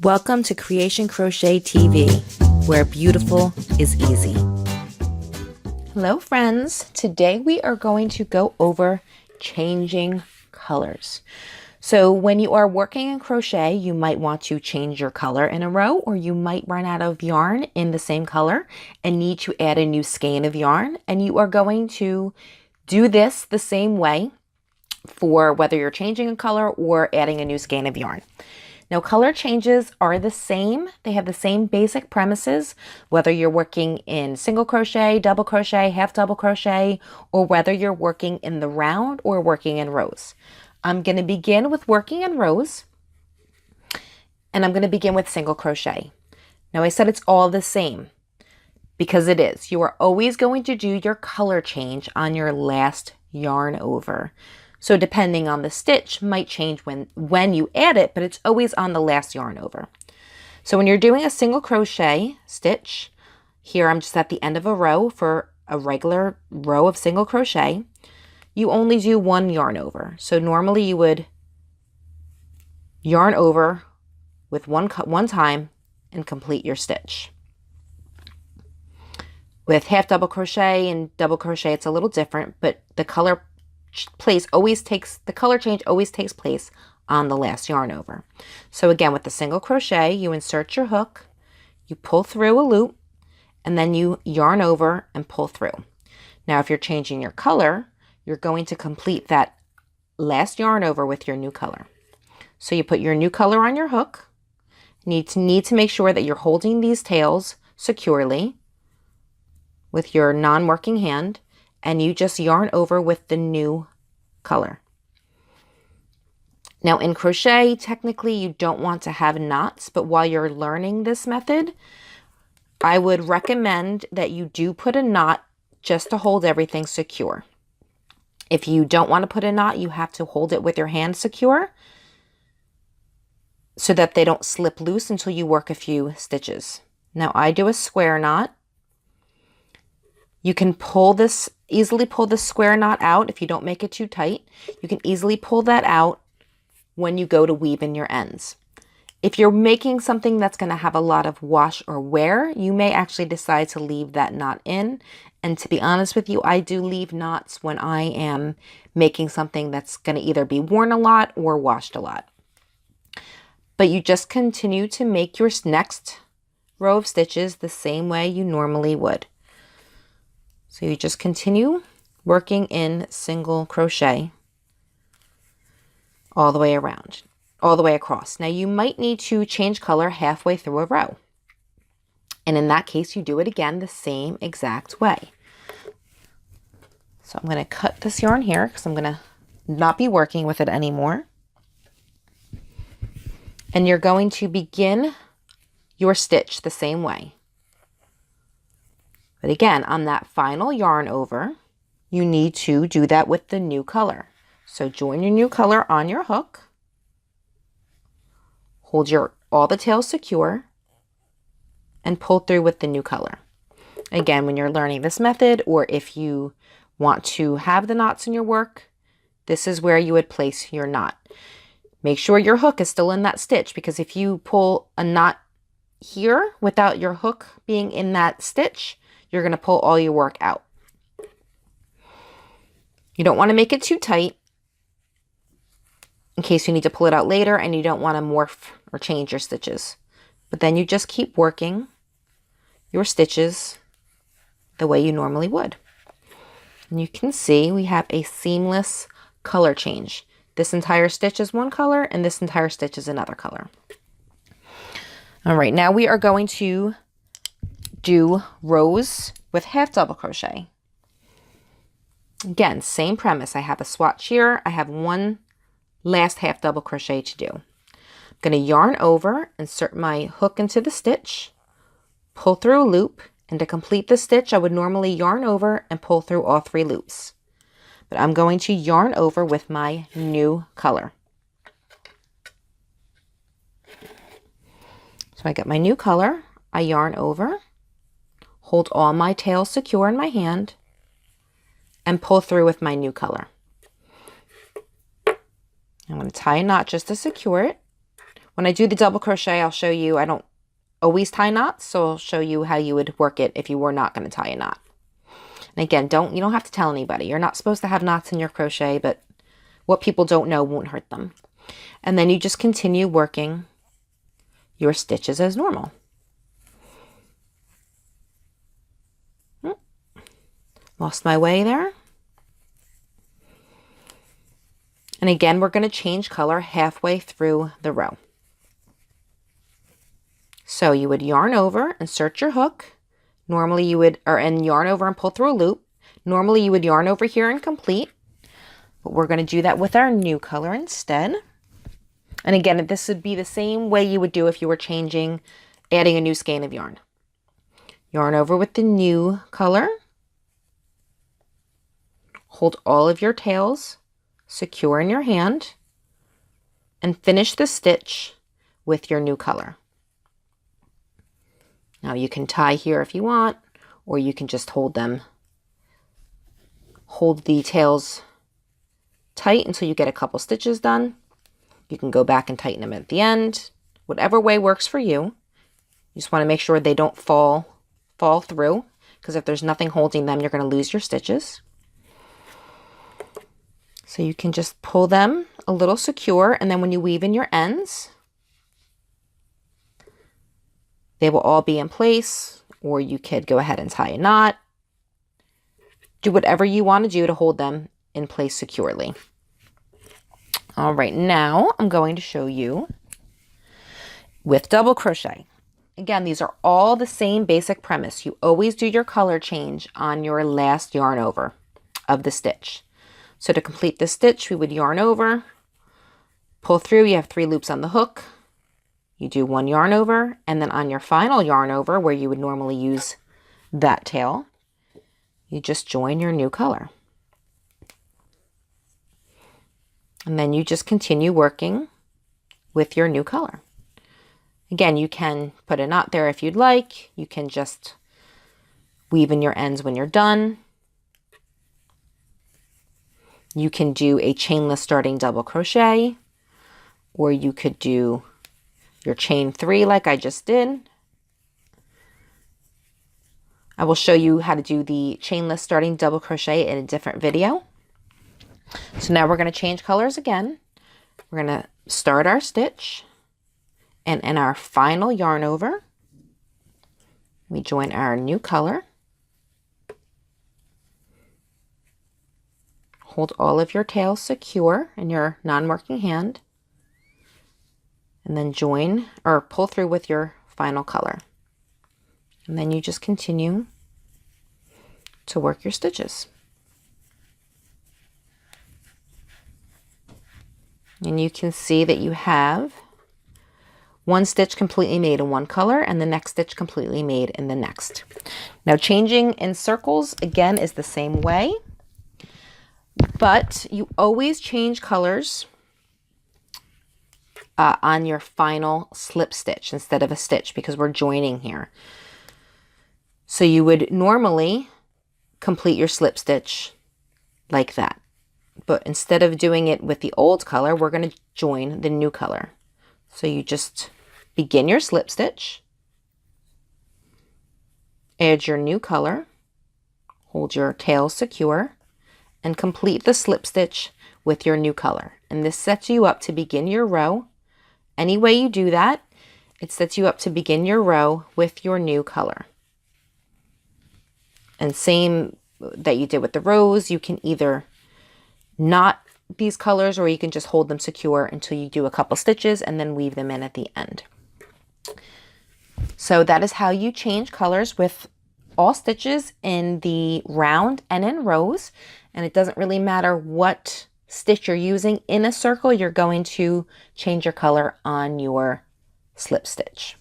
Welcome to Creation Crochet TV, where beautiful is easy. Hello friends, today we are going to go over changing colors. So when you are working in crochet, you might want to change your color in a row, or you might run out of yarn in the same color and need to add a new skein of yarn. And you are going to do this the same way for whether you're changing a color or adding a new skein of yarn. Now, color changes are the same. They have the same basic premises, whether you're working in single crochet, double crochet, half double crochet, or whether you're working in the round or working in rows. I'm going to begin with working in rows, and I'm going to begin with single crochet. Now, I said it's all the same because it is. You are always going to do your color change on your last yarn over. So depending on the stitch might change when you add it, but it's always on the last yarn over. So when you're doing a single crochet stitch, here I'm just at the end of a row for a regular row of single crochet, you only do one yarn over. So normally you would yarn over with one time and complete your stitch. With half double crochet and double crochet, it's a little different, but the color change always takes place on the last yarn over. So again, with the single crochet, you insert your hook, you pull through a loop, and then you yarn over and pull through. Now, if you're changing your color, you're going to complete that last yarn over with your new color. So you put your new color on your hook. You need to make sure that you're holding these tails securely with your non-working hand, and you just yarn over with the new color. Now in crochet, technically you don't want to have knots, but while you're learning this method, I would recommend that you do put a knot just to hold everything secure. If you don't want to put a knot, you have to hold it with your hand secure so that they don't slip loose until you work a few stitches. Now I do a square knot. You can easily pull this square knot out if you don't make it too tight. You can easily pull that out when you go to weave in your ends. If you're making something that's going to have a lot of wash or wear, you may actually decide to leave that knot in. And to be honest with you, I do leave knots when I am making something that's going to either be worn a lot or washed a lot. But you just continue to make your next row of stitches the same way you normally would. So you just continue working in single crochet all the way around, all the way across. Now you might need to change color halfway through a row. And in that case, you do it again the same exact way. So I'm going to cut this yarn here because I'm going to not be working with it anymore. And you're going to begin your stitch the same way. But again, on that final yarn over, you need to do that with the new color. So join your new color on your hook. Hold all the tails secure and pull through with the new color. Again, when you're learning this method, or if you want to have the knots in your work, this is where you would place your knot. Make sure your hook is still in that stitch, because if you pull a knot here without your hook being in that stitch, you're going to pull all your work out. You don't want to make it too tight in case you need to pull it out later and you don't want to morph or change your stitches. But then you just keep working your stitches the way you normally would. And you can see we have a seamless color change. This entire stitch is one color and this entire stitch is another color. All right, now we are going to do rows with half double crochet. Again, same premise. I have a swatch here. I have one last half double crochet to do. I'm going to yarn over, insert my hook into the stitch, pull through a loop, and to complete the stitch, I would normally yarn over and pull through all 3 loops. But I'm going to yarn over with my new color. So I got my new color, I yarn over, hold all my tails secure in my hand, and pull through with my new color. I'm going to tie a knot just to secure it. When I do the double crochet, I'll show you, I don't always tie knots, so I'll show you how you would work it if you were not going to tie a knot. And again, you don't have to tell anybody. You're not supposed to have knots in your crochet, but what people don't know won't hurt them. And then you just continue working your stitches as normal. Lost my way there. And again, we're going to change color halfway through the row. So you would yarn over, insert your hook. Normally you would, and yarn over and pull through a loop. Normally you would yarn over here and complete, but we're going to do that with our new color instead. And again, this would be the same way you would do if you were adding a new skein of yarn. Yarn over with the new color. Hold all of your tails secure in your hand and finish the stitch with your new color. Now you can tie here if you want, or you can just hold the tails tight until you get a couple stitches done. You can go back and tighten them at the end. Whatever way works for you. You just want to make sure they don't fall through, because if there's nothing holding them, you're going to lose your stitches. So you can just pull them a little secure, and then when you weave in your ends, they will all be in place, or you could go ahead and tie a knot. Do whatever you want to do to hold them in place securely. All right, now I'm going to show you with double crochet. Again, these are all the same basic premise. You always do your color change on your last yarn over of the stitch. So to complete the stitch, we would yarn over, pull through. You have 3 loops on the hook. You do 1 yarn over, and then on your final yarn over, where you would normally use that tail, you just join your new color. And then you just continue working with your new color. Again, you can put a knot there if you'd like. You can just weave in your ends when you're done. You can do a chainless starting double crochet, or you could do your chain 3 like I just did. I will show you how to do the chainless starting double crochet in a different video. So now we're going to change colors again. We're going to start our stitch, and in our final yarn over, we join our new color. Hold all of your tails secure in your non-working hand, and then join or pull through with your final color. And then you just continue to work your stitches. And you can see that you have one stitch completely made in one color and the next stitch completely made in the next. Now changing in circles again is the same way. But you always change colors on your final slip stitch instead of a stitch, because we're joining here. So you would normally complete your slip stitch like that. But instead of doing it with the old color, we're going to join the new color. So you just begin your slip stitch, add your new color, hold your tail secure, and complete the slip stitch with your new color. And this sets you up to begin your row. Any way you do that, it sets you up to begin your row with your new color. And same that you did with the rows, you can either knot these colors, or you can just hold them secure until you do a couple stitches and then weave them in at the end. So that is how you change colors with all stitches in the round and in rows. And it doesn't really matter what stitch you're using in a circle, you're going to change your color on your slip stitch.